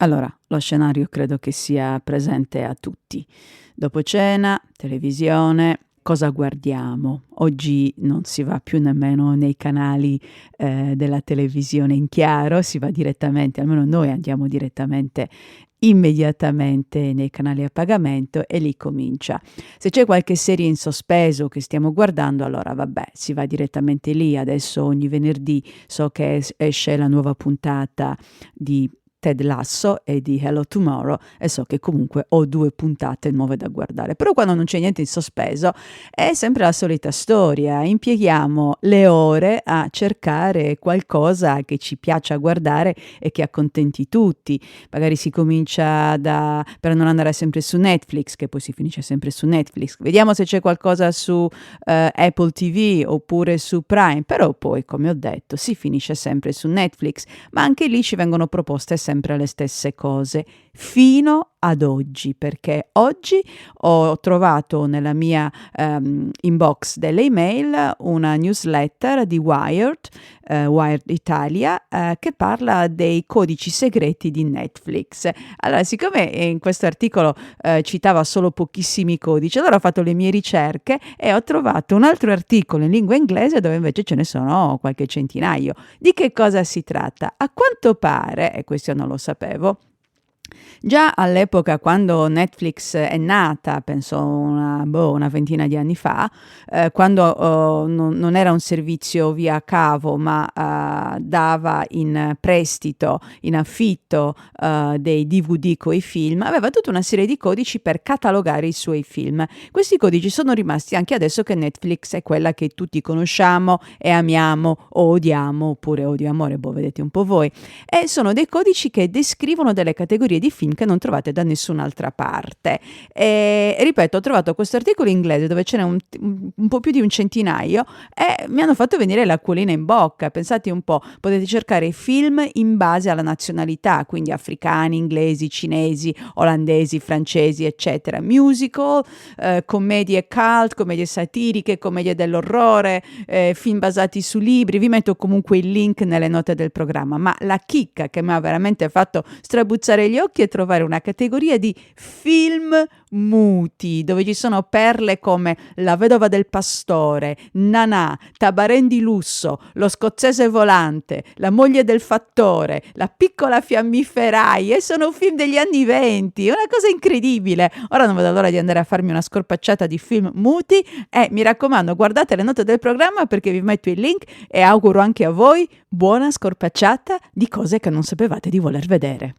Allora, lo scenario credo che sia presente a tutti. Dopo cena, televisione, cosa guardiamo? Oggi non si va più nemmeno nei canali della televisione in chiaro, si va direttamente, almeno noi andiamo direttamente immediatamente nei canali a pagamento e lì comincia. Se c'è qualche serie in sospeso che stiamo guardando, allora vabbè, si va direttamente lì. Adesso ogni venerdì so che esce la nuova puntata di Ted Lasso e di Hello Tomorrow e so che comunque ho 2 puntate nuove da guardare. Però quando non c'è niente in sospeso è sempre la solita storia, impieghiamo le ore a cercare qualcosa che ci piaccia guardare e che accontenti tutti. Magari si comincia per non andare sempre su Netflix, che poi si finisce sempre su Netflix. Vediamo se c'è qualcosa su Apple TV oppure su Prime, però poi, come ho detto, si finisce sempre su Netflix, ma anche lì ci vengono proposte sempre le stesse cose, fino ad oggi, perché oggi ho trovato nella mia inbox delle email una newsletter di Wired Italia, che parla dei codici segreti di Netflix. Allora, siccome in questo articolo citava solo pochissimi codici, allora ho fatto le mie ricerche e ho trovato un altro articolo in lingua inglese dove invece ce ne sono qualche centinaio. Di che cosa si tratta? A quanto pare, e questo non lo sapevo, già all'epoca quando Netflix è nata, penso una ventina di anni fa, quando non era un servizio via cavo, ma dava in prestito, in affitto dei DVD coi film, aveva tutta una serie di codici per catalogare i suoi film. Questi codici sono rimasti anche adesso che Netflix è quella che tutti conosciamo e amiamo o odiamo, oppure odio amore, vedete un po' voi. E sono dei codici che descrivono delle categorie di film che non trovate da nessun'altra parte. E ripeto, ho trovato questo articolo inglese dove ce n'è un po' più di un centinaio e mi hanno fatto venire l'acquolina in bocca. Pensate un po', potete cercare film in base alla nazionalità, quindi africani, inglesi, cinesi, olandesi, francesi, eccetera, musical, commedie cult, commedie satiriche, commedie dell'orrore, film basati su libri. Vi metto comunque il link nelle note del programma, ma la chicca che mi ha veramente fatto strabuzzare gli occhi è trovare una categoria di film muti, dove ci sono perle come La vedova del pastore, Nanà, Tabarén di lusso, Lo scozzese volante, La moglie del fattore, La piccola fiammiferaia, e sono film degli anni '20, una cosa incredibile. Ora non vedo l'ora di andare a farmi una scorpacciata di film muti e mi raccomando, guardate le note del programma perché vi metto il link e auguro anche a voi buona scorpacciata di cose che non sapevate di voler vedere.